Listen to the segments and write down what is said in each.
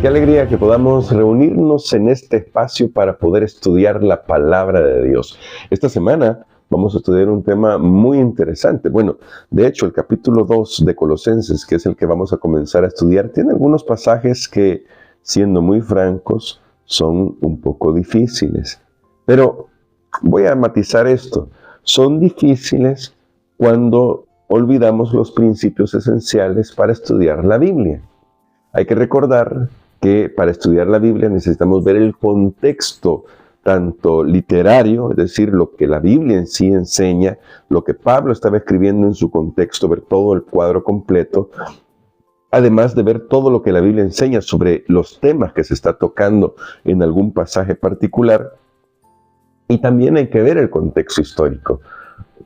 Qué alegría que podamos reunirnos en este espacio para poder estudiar la palabra de Dios. Esta semana vamos a estudiar un tema muy interesante. Bueno, de hecho, el capítulo 2 de Colosenses, que es el que vamos a comenzar a estudiar, tiene algunos pasajes que, siendo muy francos, son un poco difíciles. Pero voy a matizar esto. Son difíciles cuando olvidamos los principios esenciales para estudiar la Biblia. Hay que recordar que para estudiar la Biblia necesitamos ver el contexto, tanto literario, es decir, lo que la Biblia en sí enseña, lo que Pablo estaba escribiendo en su contexto, ver todo el cuadro completo, además de ver todo lo que la Biblia enseña sobre los temas que se está tocando en algún pasaje particular, y también hay que ver el contexto histórico,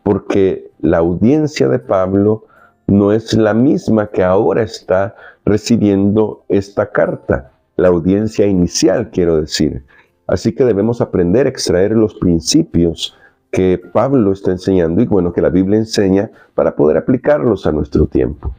porque la audiencia de Pablo no es la misma que ahora está recibiendo esta carta, la audiencia inicial, quiero decir. Así que debemos aprender a extraer los principios que Pablo está enseñando y bueno, que la Biblia enseña para poder aplicarlos a nuestro tiempo.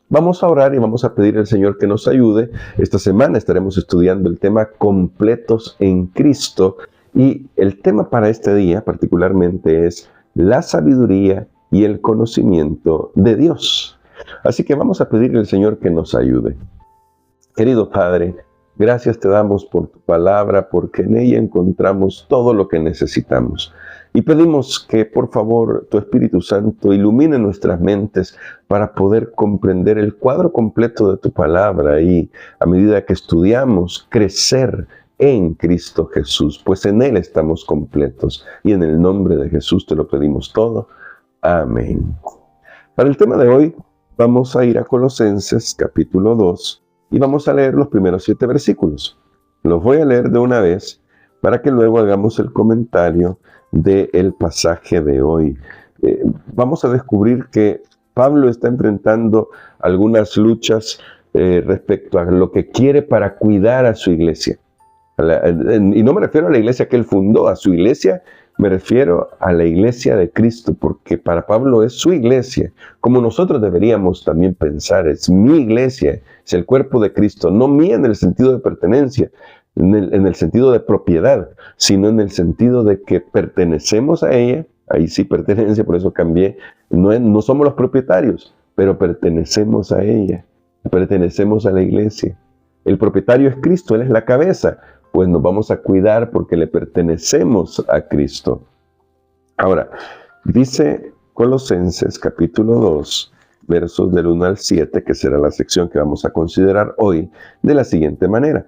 Vamos a orar y vamos a pedir al Señor que nos ayude. Esta semana estaremos estudiando el tema completos en Cristo y el tema para este día particularmente es la sabiduría y el conocimiento de Dios. Así que vamos a pedirle al Señor que nos ayude. Querido Padre, gracias te damos por tu palabra, porque en ella encontramos todo lo que necesitamos. Y pedimos que, por favor, tu Espíritu Santo ilumine nuestras mentes para poder comprender el cuadro completo de tu palabra y, a medida que estudiamos, crecer en Cristo Jesús, pues en Él estamos completos. Y en el nombre de Jesús te lo pedimos todo. Amén. Para el tema de hoy, vamos a ir a Colosenses capítulo 2 y vamos a leer los primeros 7 versículos. Los voy a leer de una vez para que luego hagamos el comentario del pasaje de hoy. Vamos a descubrir que Pablo está enfrentando algunas luchas respecto a lo que quiere para cuidar a su iglesia. Y no me refiero a la iglesia que él fundó, a su iglesia. Me refiero a la iglesia de Cristo, porque para Pablo es su iglesia, como nosotros deberíamos también pensar, es mi iglesia, es el cuerpo de Cristo, no mía en el sentido de pertenencia, en el sentido de propiedad, sino en el sentido de que pertenecemos a ella, ahí sí pertenencia, por eso cambié, no somos los propietarios, pero pertenecemos a ella, pertenecemos a la iglesia. El propietario es Cristo, Él es la cabeza, pues nos vamos a cuidar porque le pertenecemos a Cristo. Ahora, dice Colosenses capítulo 2, versos del 1 al 7, que será la sección que vamos a considerar hoy, de la siguiente manera.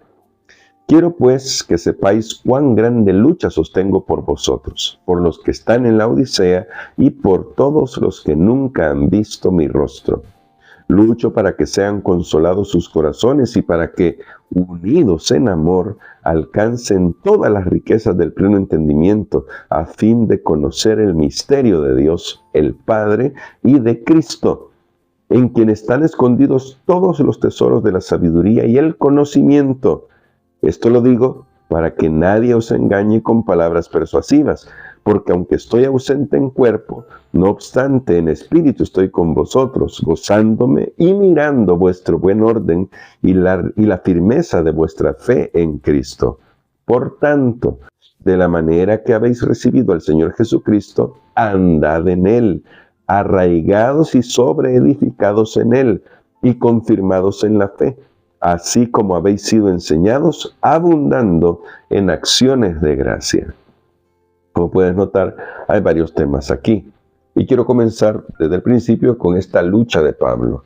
Quiero pues que sepáis cuán grande lucha sostengo por vosotros, por los que están en la Odisea y por todos los que nunca han visto mi rostro. Lucho para que sean consolados sus corazones y para que, unidos en amor, alcancen todas las riquezas del pleno entendimiento, a fin de conocer el misterio de Dios, el Padre, y de Cristo, en quien están escondidos todos los tesoros de la sabiduría y el conocimiento. Esto lo digo para que nadie os engañe con palabras persuasivas, porque aunque estoy ausente en cuerpo, no obstante en espíritu estoy con vosotros, gozándome y mirando vuestro buen orden y la firmeza de vuestra fe en Cristo. Por tanto, de la manera que habéis recibido al Señor Jesucristo, andad en Él, arraigados y sobreedificados en Él, y confirmados en la fe, así como habéis sido enseñados, abundando en acciones de gracia. Como puedes notar, hay varios temas aquí. Y quiero comenzar desde el principio con esta lucha de Pablo.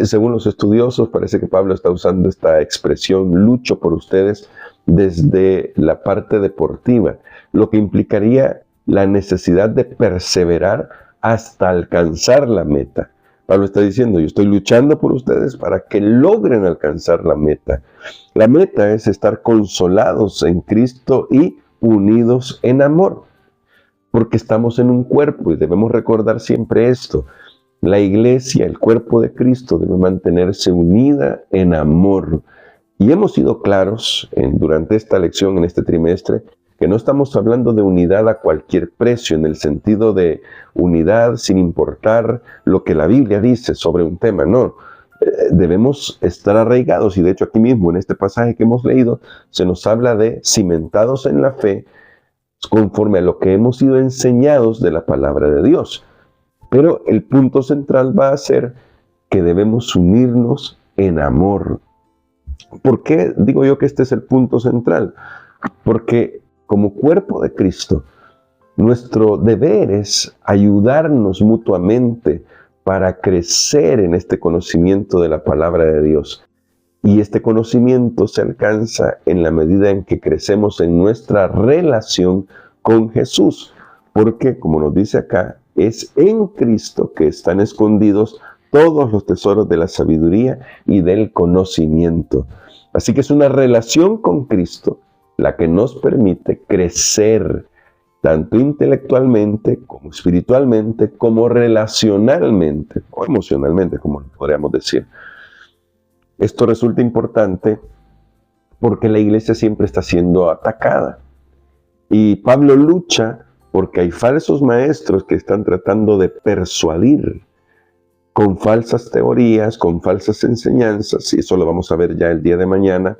Según los estudiosos, parece que Pablo está usando esta expresión, lucho por ustedes, desde la parte deportiva, lo que implicaría la necesidad de perseverar hasta alcanzar la meta. Pablo está diciendo, yo estoy luchando por ustedes para que logren alcanzar la meta. La meta es estar consolados en Cristo y unidos en amor, porque estamos en un cuerpo y debemos recordar siempre esto. La iglesia, el cuerpo de Cristo, debe mantenerse unida en amor. Y hemos sido claros durante esta lección, en este trimestre, que no estamos hablando de unidad a cualquier precio, en el sentido de unidad sin importar lo que la Biblia dice sobre un tema, no. Debemos estar arraigados, y de hecho aquí mismo en este pasaje que hemos leído se nos habla de cimentados en la fe conforme a lo que hemos sido enseñados de la palabra de Dios. Pero el punto central va a ser que debemos unirnos en amor. ¿Por qué digo yo que este es el punto central? Porque como cuerpo de Cristo, nuestro deber es ayudarnos mutuamente para crecer en este conocimiento de la palabra de Dios. Y este conocimiento se alcanza en la medida en que crecemos en nuestra relación con Jesús. Porque, como nos dice acá, es en Cristo que están escondidos todos los tesoros de la sabiduría y del conocimiento. Así que es una relación con Cristo la que nos permite crecer tanto intelectualmente, como espiritualmente, como relacionalmente, o emocionalmente, como podríamos decir. Esto resulta importante porque la iglesia siempre está siendo atacada. Y Pablo lucha porque hay falsos maestros que están tratando de persuadir con falsas teorías, con falsas enseñanzas, y eso lo vamos a ver ya el día de mañana.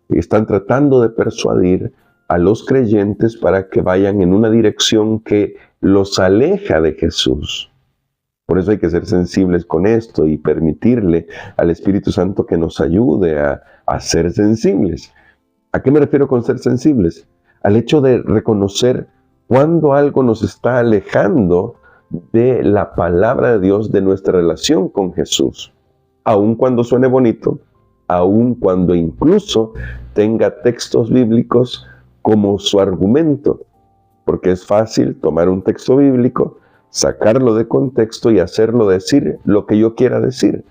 Están tratando de persuadir a los creyentes para que vayan en una dirección que los aleja de Jesús. Por eso hay que ser sensibles con esto y permitirle al Espíritu Santo que nos ayude a ser sensibles. ¿A qué me refiero con ser sensibles? Al hecho de reconocer cuando algo nos está alejando de la palabra de Dios, de nuestra relación con Jesús. Aun cuando suene bonito, aun cuando incluso tenga textos bíblicos como su argumento, porque es fácil tomar un texto bíblico, sacarlo de contexto y hacerlo decir lo que yo quiera decir.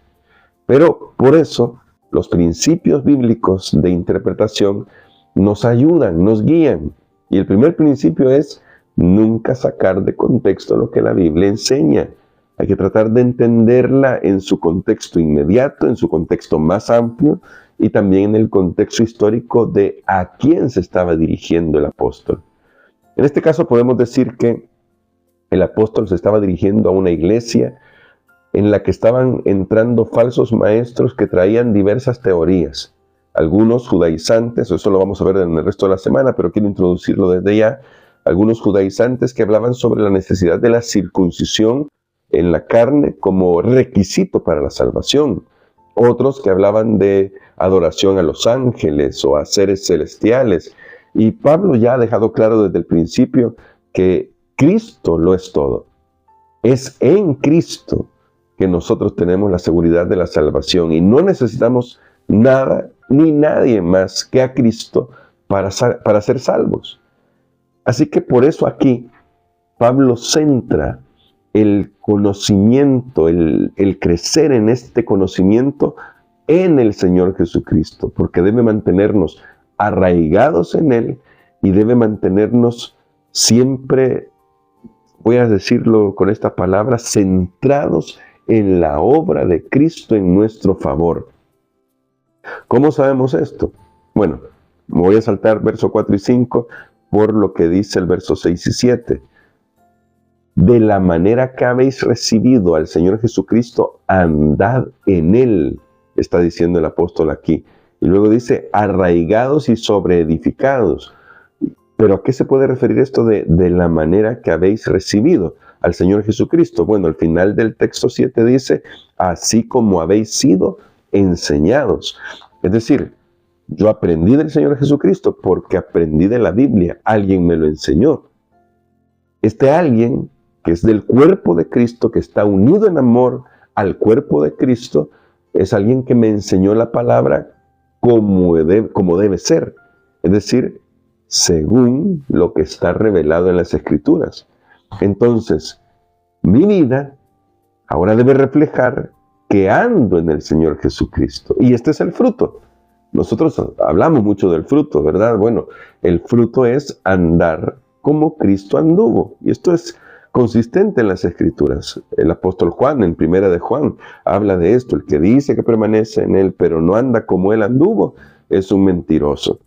Pero por eso los principios bíblicos de interpretación nos ayudan, nos guían. Y el primer principio es nunca sacar de contexto lo que la Biblia enseña. Hay que tratar de entenderla en su contexto inmediato, en su contexto más amplio y también en el contexto histórico de a quién se estaba dirigiendo el apóstol. En este caso podemos decir que el apóstol se estaba dirigiendo a una iglesia en la que estaban entrando falsos maestros que traían diversas teorías. Algunos judaizantes, eso lo vamos a ver en el resto de la semana, pero quiero introducirlo desde ya. Algunos judaizantes que hablaban sobre la necesidad de la circuncisión en la carne como requisito para la salvación. Otros que hablaban de adoración a los ángeles o a seres celestiales. Y Pablo ya ha dejado claro desde el principio que Cristo lo es todo. Es en Cristo que nosotros tenemos la seguridad de la salvación y no necesitamos nada ni nadie más que a Cristo para ser salvos. Así que por eso aquí Pablo centra el conocimiento, el crecer en este conocimiento en el Señor Jesucristo, porque debe mantenernos arraigados en Él y debe mantenernos siempre, voy a decirlo con esta palabra, centrados en la obra de Cristo en nuestro favor. ¿Cómo sabemos esto? Bueno, me voy a saltar verso 4 y 5 por lo que dice el verso 6 y 7. De la manera que habéis recibido al Señor Jesucristo, andad en Él, está diciendo el apóstol aquí. Y luego dice, arraigados y sobreedificados. ¿Pero a qué se puede referir esto de la manera que habéis recibido al Señor Jesucristo? Bueno, al final del texto 7 dice, así como habéis sido enseñados. Es decir, yo aprendí del Señor Jesucristo porque aprendí de la Biblia. Alguien me lo enseñó. Este alguien, que es del cuerpo de Cristo, que está unido en amor al cuerpo de Cristo, es alguien que me enseñó la palabra como debe ser. Es decir, según lo que está revelado en las Escrituras. Entonces, mi vida ahora debe reflejar que ando en el Señor Jesucristo. Y este es el fruto. Nosotros hablamos mucho del fruto, ¿verdad? Bueno, el fruto es andar como Cristo anduvo. Y esto es consistente en las Escrituras. El apóstol Juan, en Primera de Juan, habla de esto. El que dice que permanece en Él, pero no anda como Él anduvo, es un mentiroso.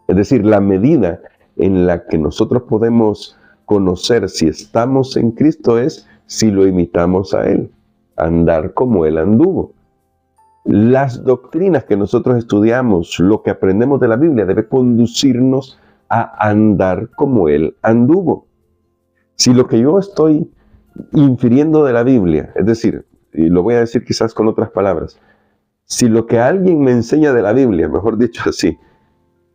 Es decir, la medida en la que nosotros podemos conocer si estamos en Cristo es si lo imitamos a Él, andar como Él anduvo. Las doctrinas que nosotros estudiamos, lo que aprendemos de la Biblia, debe conducirnos a andar como Él anduvo. Si lo que yo estoy infiriendo de la Biblia, es decir, y lo voy a decir quizás con otras palabras, si lo que alguien me enseña de la Biblia, mejor dicho así,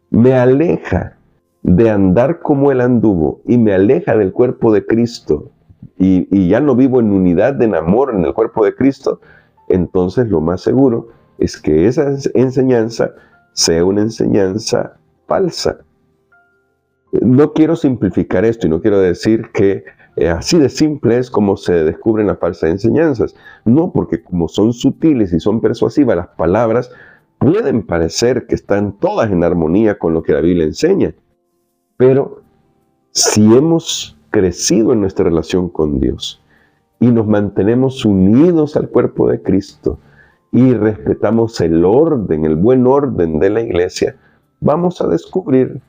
me aleja de andar como Él anduvo y me aleja del cuerpo de Cristo y ya no vivo en unidad de amor en el cuerpo de Cristo, entonces lo más seguro es que esa enseñanza sea una enseñanza falsa. No quiero simplificar esto y no quiero decir que así de simple es como se descubren las falsas enseñanzas. No, porque como son sutiles y son persuasivas, las palabras pueden parecer que están todas en armonía con lo que la Biblia enseña. Pero si hemos crecido en nuestra relación con Dios y nos mantenemos unidos al cuerpo de Cristo y respetamos el orden, el buen orden de la iglesia, vamos a descubrir,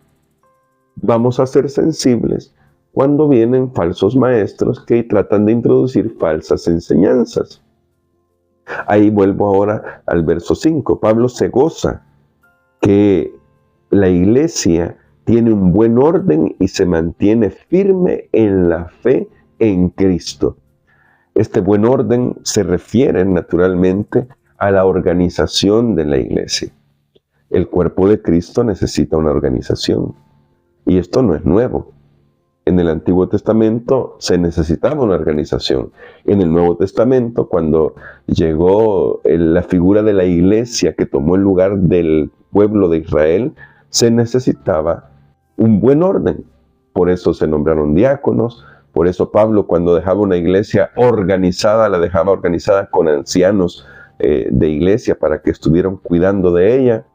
vamos a ser sensibles cuando vienen falsos maestros que tratan de introducir falsas enseñanzas. Ahí vuelvo ahora al verso 5. Pablo se goza que la iglesia tiene un buen orden y se mantiene firme en la fe en Cristo. Este buen orden se refiere naturalmente a la organización de la iglesia. El cuerpo de Cristo necesita una organización. Y esto no es nuevo. En el Antiguo Testamento se necesitaba una organización. En el Nuevo Testamento, cuando llegó la figura de la iglesia que tomó el lugar del pueblo de Israel, se necesitaba un buen orden. Por eso se nombraron diáconos. Por eso Pablo, cuando dejaba una iglesia organizada, la dejaba organizada con ancianos de iglesia para que estuvieran cuidando de ella.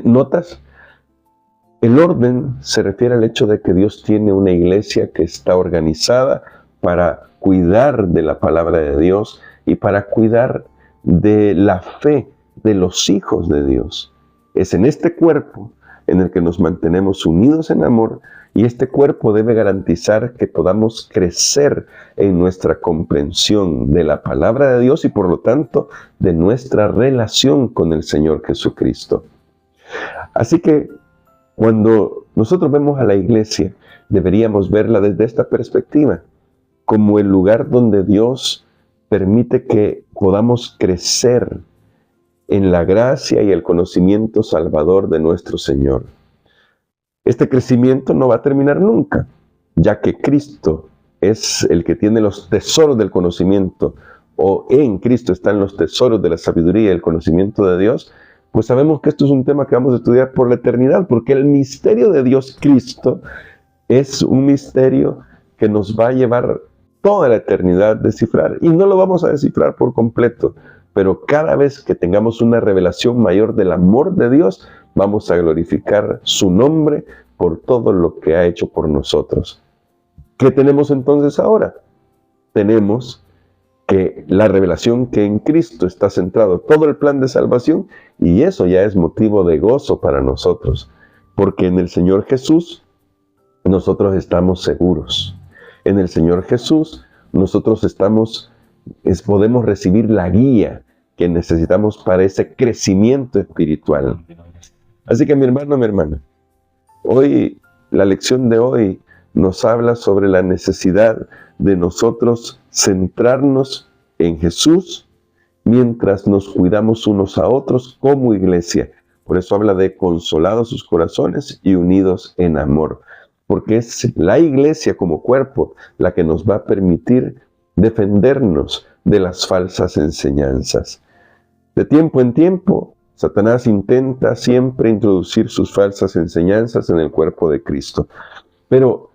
¿Notas? El orden se refiere al hecho de que Dios tiene una iglesia que está organizada para cuidar de la palabra de Dios y para cuidar de la fe de los hijos de Dios. Es en este cuerpo en el que nos mantenemos unidos en amor y este cuerpo debe garantizar que podamos crecer en nuestra comprensión de la palabra de Dios y por lo tanto de nuestra relación con el Señor Jesucristo. Así que cuando nosotros vemos a la iglesia, deberíamos verla desde esta perspectiva, como el lugar donde Dios permite que podamos crecer en la gracia y el conocimiento salvador de nuestro Señor. Este crecimiento no va a terminar nunca, ya que Cristo es el que tiene los tesoros del conocimiento, o en Cristo están los tesoros de la sabiduría y el conocimiento de Dios. Pues sabemos que esto es un tema que vamos a estudiar por la eternidad, porque el misterio de Dios Cristo es un misterio que nos va a llevar toda la eternidad a descifrar. Y no lo vamos a descifrar por completo, pero cada vez que tengamos una revelación mayor del amor de Dios, vamos a glorificar su nombre por todo lo que ha hecho por nosotros. ¿Qué tenemos entonces ahora? Tenemos que la revelación que en Cristo está centrado todo el plan de salvación, y eso ya es motivo de gozo para nosotros, porque en el Señor Jesús nosotros estamos seguros. En el Señor Jesús nosotros podemos recibir la guía que necesitamos para ese crecimiento espiritual. Así que mi hermano, mi hermana, la lección de hoy nos habla sobre la necesidad de nosotros centrarnos en Jesús mientras nos cuidamos unos a otros como iglesia. Por eso habla de consolados sus corazones y unidos en amor. Porque es la iglesia como cuerpo la que nos va a permitir defendernos de las falsas enseñanzas. De tiempo en tiempo, Satanás intenta siempre introducir sus falsas enseñanzas en el cuerpo de Cristo. Pero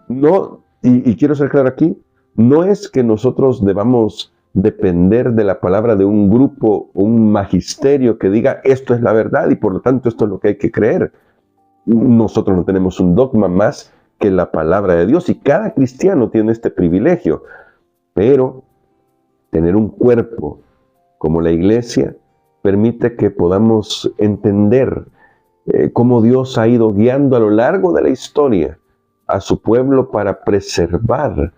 no, y quiero ser claro aquí, no es que nosotros debamos depender de la palabra de un grupo, un magisterio que diga esto es la verdad y por lo tanto esto es lo que hay que creer. Nosotros no tenemos un dogma más que la palabra de Dios y cada cristiano tiene este privilegio. Pero tener un cuerpo como la iglesia permite que podamos entender cómo Dios ha ido guiando a lo largo de la historia a su pueblo para preservar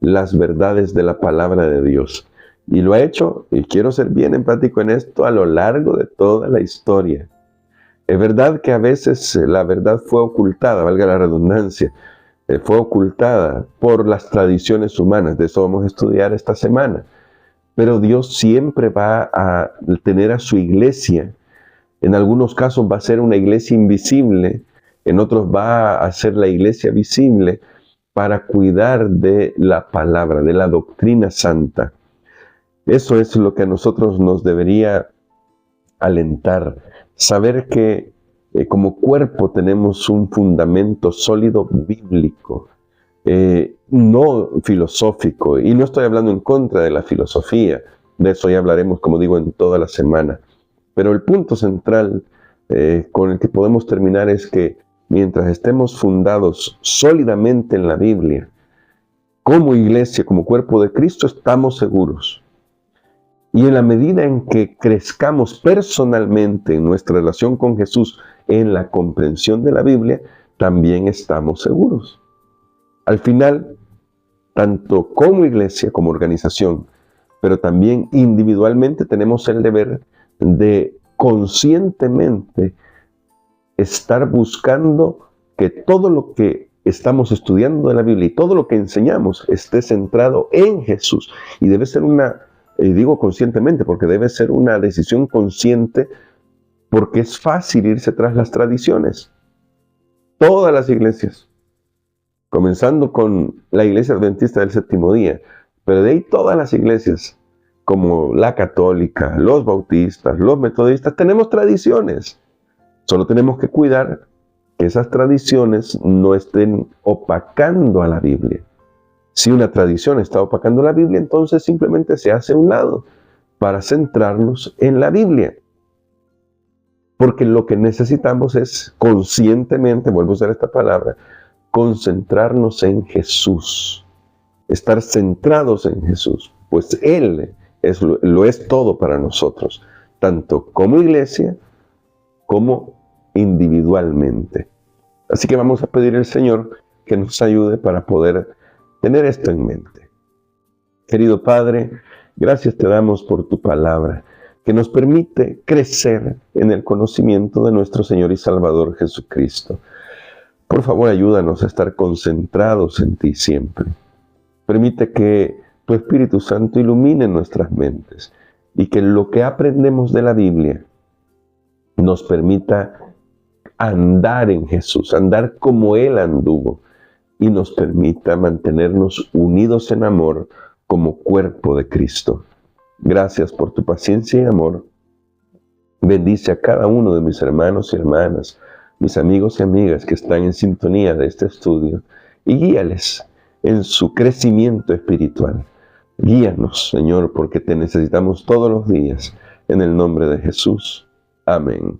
las verdades de la palabra de Dios. Y lo ha hecho, y quiero ser bien empático en esto, a lo largo de toda la historia. Es verdad que a veces la verdad fue ocultada, valga la redundancia, fue ocultada por las tradiciones humanas. De eso vamos a estudiar esta semana. Pero Dios siempre va a tener a su iglesia. En algunos casos va a ser una iglesia invisible, en otros va a ser la iglesia visible para cuidar de la palabra, de la doctrina santa. Eso es lo que a nosotros nos debería alentar. Saber que como cuerpo tenemos un fundamento sólido bíblico, no filosófico. Y no estoy hablando en contra de la filosofía. De eso ya hablaremos, como digo, en toda la semana. Pero el punto central con el que podemos terminar es que mientras estemos fundados sólidamente en la Biblia, como iglesia, como cuerpo de Cristo, estamos seguros. Y en la medida en que crezcamos personalmente en nuestra relación con Jesús, en la comprensión de la Biblia, también estamos seguros. Al final, tanto como iglesia, como organización, pero también individualmente tenemos el deber de conscientemente estar buscando que todo lo que estamos estudiando de la Biblia y todo lo que enseñamos esté centrado en Jesús. Y debe ser digo conscientemente, porque debe ser una decisión consciente, porque es fácil irse tras las tradiciones. Todas las iglesias, comenzando con la iglesia adventista del séptimo día, pero de ahí todas las iglesias, como la católica, los bautistas, los metodistas, tenemos tradiciones. Solo tenemos que cuidar que esas tradiciones no estén opacando a la Biblia. Si una tradición está opacando la Biblia, entonces simplemente se hace a un lado para centrarnos en la Biblia. Porque lo que necesitamos es conscientemente, vuelvo a usar esta palabra, concentrarnos en Jesús. Estar centrados en Jesús, pues Él lo es todo para nosotros, tanto como iglesia como individualmente. Así que vamos a pedir al Señor que nos ayude para poder tener esto en mente. Querido Padre, gracias te damos por tu palabra, que nos permite crecer en el conocimiento de nuestro Señor y Salvador Jesucristo. Por favor, ayúdanos a estar concentrados en ti siempre. Permite que tu Espíritu Santo ilumine nuestras mentes y que lo que aprendemos de la Biblia nos permita andar en Jesús, andar como Él anduvo, y nos permita mantenernos unidos en amor como cuerpo de Cristo. Gracias por tu paciencia y amor. Bendice a cada uno de mis hermanos y hermanas, mis amigos y amigas que están en sintonía de este estudio, y guíales en su crecimiento espiritual. Guíanos, Señor, porque te necesitamos todos los días. En el nombre de Jesús. Amén.